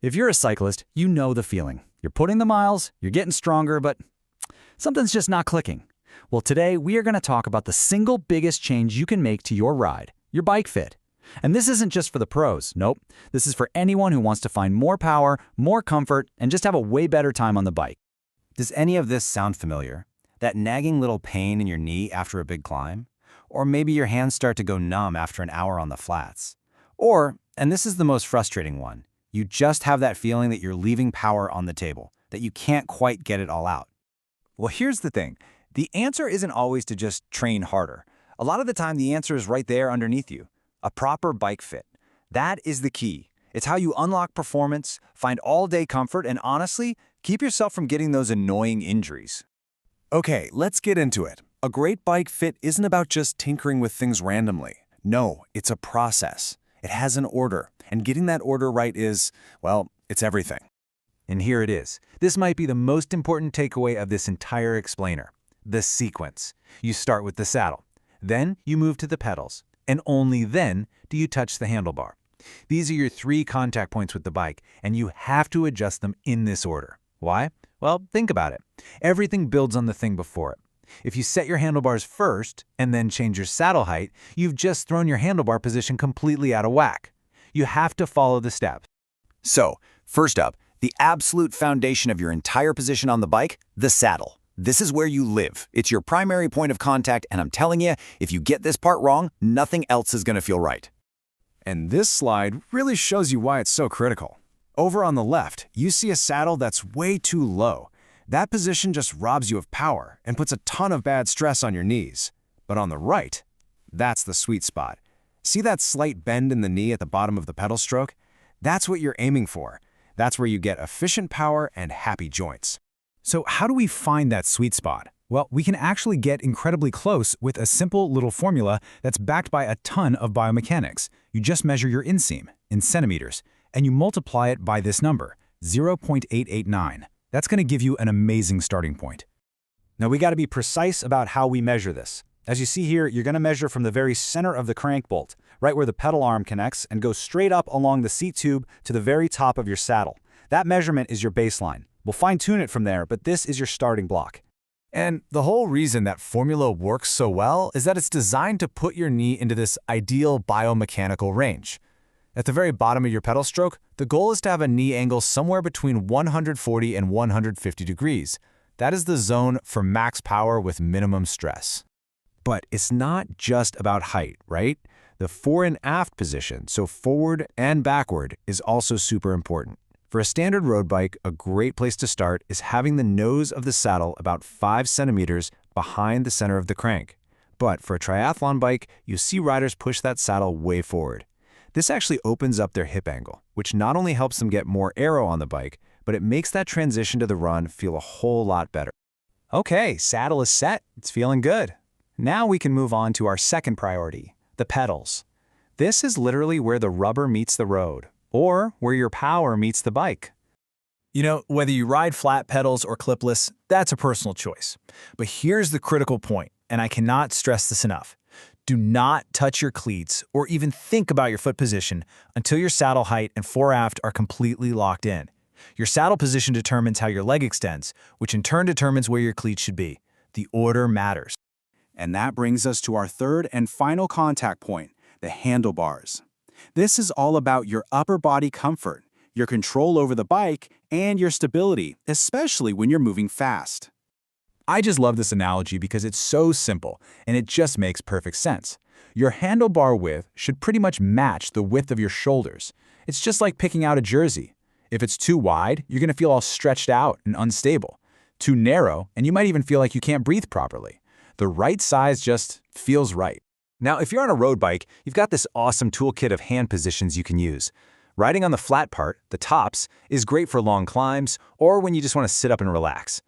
If you're a cyclist, you know the feeling. You're putting the miles, you're getting stronger, but something's just not clicking. Well, today we are going to talk about the single biggest change you can make to your ride, your bike fit. And this isn't just for the pros, nope. This is for anyone who wants to find more power, more comfort, and just have a way better time on the bike. Does any of this sound familiar? That nagging little pain in your knee after a big climb? Or maybe your hands start to go numb after an hour on the flats? Or, and this is the most frustrating one, you just have that feeling that you're leaving power on the table, that you can't quite get it all out. Well, here's the thing. The answer isn't always to just train harder. A lot of the time, the answer is right there underneath you. A proper bike fit. That is the key. It's how you unlock performance, find all-day comfort, and honestly, keep yourself from getting those annoying injuries. Okay, let's get into it. A great bike fit isn't about just tinkering with things randomly. No, it's a process. It has an order, and getting that order right is, well, it's everything. And here it is. This might be the most important takeaway of this entire explainer. The sequence. You start with the saddle. Then you move to the pedals. And only then do you touch the handlebar. These are your 3 contact points with the bike, and you have to adjust them in this order. Why? Well, think about it. Everything builds on the thing before it. If you set your handlebars first and then change your saddle height, you've just thrown your handlebar position completely out of whack. You have to follow the steps. So, first up, the absolute foundation of your entire position on the bike, the saddle. This is where you live. It's your primary point of contact, and I'm telling you, if you get this part wrong, nothing else is going to feel right. And this slide really shows you why it's so critical. Over on the left, you see a saddle that's way too low. That position just robs you of power and puts a ton of bad stress on your knees. But on the right, that's the sweet spot. See that slight bend in the knee at the bottom of the pedal stroke? That's what you're aiming for. That's where you get efficient power and happy joints. So how do we find that sweet spot? Well, we can actually get incredibly close with a simple little formula that's backed by a ton of biomechanics. You just measure your inseam in centimeters, and you multiply it by this number, 0.889. That's going to give you an amazing starting point. Now we got to be precise about how we measure this. As you see here, you're going to measure from the very center of the crank bolt, right where the pedal arm connects, and go straight up along the seat tube to the very top of your saddle. That measurement is your baseline. We'll fine-tune it from there, but this is your starting block. And the whole reason that formula works so well is that it's designed to put your knee into this ideal biomechanical range. At the very bottom of your pedal stroke, the goal is to have a knee angle somewhere between 140 and 150 degrees. That is the zone for max power with minimum stress. But it's not just about height, right? The fore and aft position, so forward and backward, is also super important. For a standard road bike, a great place to start is having the nose of the saddle about 5 centimeters behind the center of the crank. But for a triathlon bike, you see riders push that saddle way forward. This actually opens up their hip angle, which not only helps them get more aero on the bike, but it makes that transition to the run feel a whole lot better. Okay, saddle is set. It's feeling good. Now we can move on to our second priority, the pedals. This is literally where the rubber meets the road, or where your power meets the bike. You know, whether you ride flat pedals or clipless, that's a personal choice. But here's the critical point, and I cannot stress this enough. Do not touch your cleats or even think about your foot position until your saddle height and fore-aft are completely locked in. Your saddle position determines how your leg extends, which in turn determines where your cleats should be. The order matters. And that brings us to our third and final contact point, the handlebars. This is all about your upper body comfort, your control over the bike, and your stability, especially when you're moving fast. I just love this analogy because it's so simple, and it just makes perfect sense. Your handlebar width should pretty much match the width of your shoulders. It's just like picking out a jersey. If it's too wide, you're going to feel all stretched out and unstable. Too narrow, and you might even feel like you can't breathe properly. The right size just feels right. Now, if you're on a road bike, you've got this awesome toolkit of hand positions you can use. Riding on the flat part, the tops, is great for long climbs or when you just want to sit up and relax.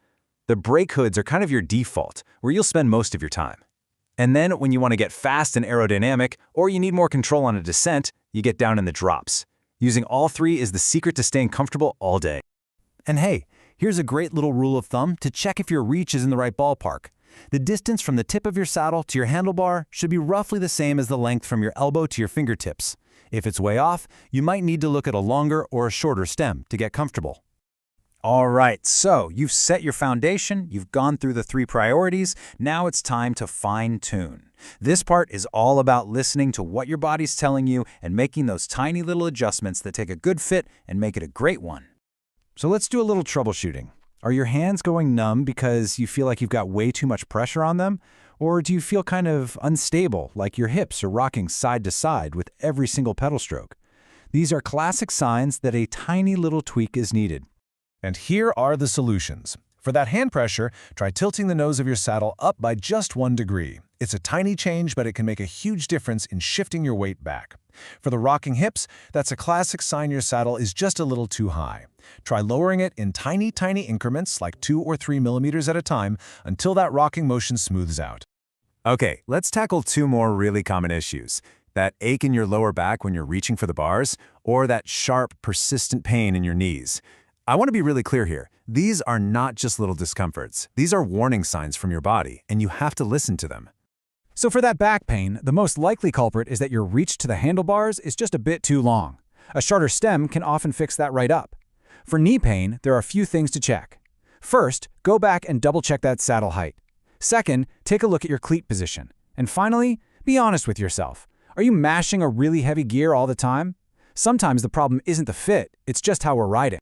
The brake hoods are kind of your default, where you'll spend most of your time. And then when you want to get fast and aerodynamic, or you need more control on a descent, you get down in the drops. Using all 3 is the secret to staying comfortable all day. And hey, here's a great little rule of thumb to check if your reach is in the right ballpark. The distance from the tip of your saddle to your handlebar should be roughly the same as the length from your elbow to your fingertips. If it's way off, you might need to look at a longer or a shorter stem to get comfortable. All right, so you've set your foundation, you've gone through the 3 priorities, now it's time to fine-tune. This part is all about listening to what your body's telling you and making those tiny little adjustments that take a good fit and make it a great one. So let's do a little troubleshooting. Are your hands going numb because you feel like you've got way too much pressure on them? Or do you feel kind of unstable, like your hips are rocking side to side with every single pedal stroke? These are classic signs that a tiny little tweak is needed. And here are the solutions. For that hand pressure, try tilting the nose of your saddle up by just 1 degree. It's a tiny change, but it can make a huge difference in shifting your weight back. For the rocking hips, that's a classic sign your saddle is just a little too high. Try lowering it in tiny increments, like 2 or 3 millimeters at a time, until that rocking motion smooths out. Okay, let's tackle 2 more really common issues. That ache in your lower back when you're reaching for the bars, or that sharp, persistent pain in your knees. I want to be really clear here. These are not just little discomforts. These are warning signs from your body, and you have to listen to them. So for that back pain, the most likely culprit is that your reach to the handlebars is just a bit too long. A shorter stem can often fix that right up. For knee pain, there are a few things to check. First, go back and double-check that saddle height. Second, take a look at your cleat position. And finally, be honest with yourself. Are you mashing a really heavy gear all the time? Sometimes the problem isn't the fit, it's just how we're riding.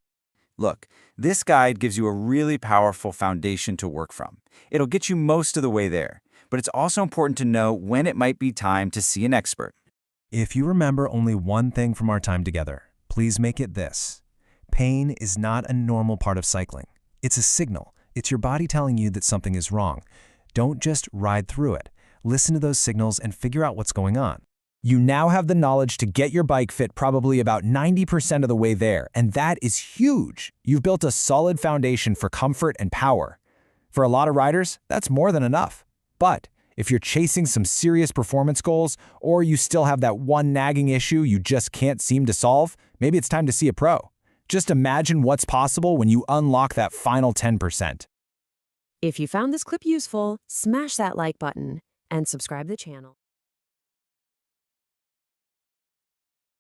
Look, this guide gives you a really powerful foundation to work from. It'll get you most of the way there, but it's also important to know when it might be time to see an expert. If you remember only one thing from our time together, please make it this. Pain is not a normal part of cycling. It's a signal. It's your body telling you that something is wrong. Don't just ride through it. Listen to those signals and figure out what's going on. You now have the knowledge to get your bike fit probably about 90% of the way there, and that is huge. You've built a solid foundation for comfort and power. For a lot of riders, that's more than enough. But if you're chasing some serious performance goals, or you still have that one nagging issue you just can't seem to solve, maybe it's time to see a pro. Just imagine what's possible when you unlock that final 10%. If you found this clip useful, smash that like button and subscribe to the channel.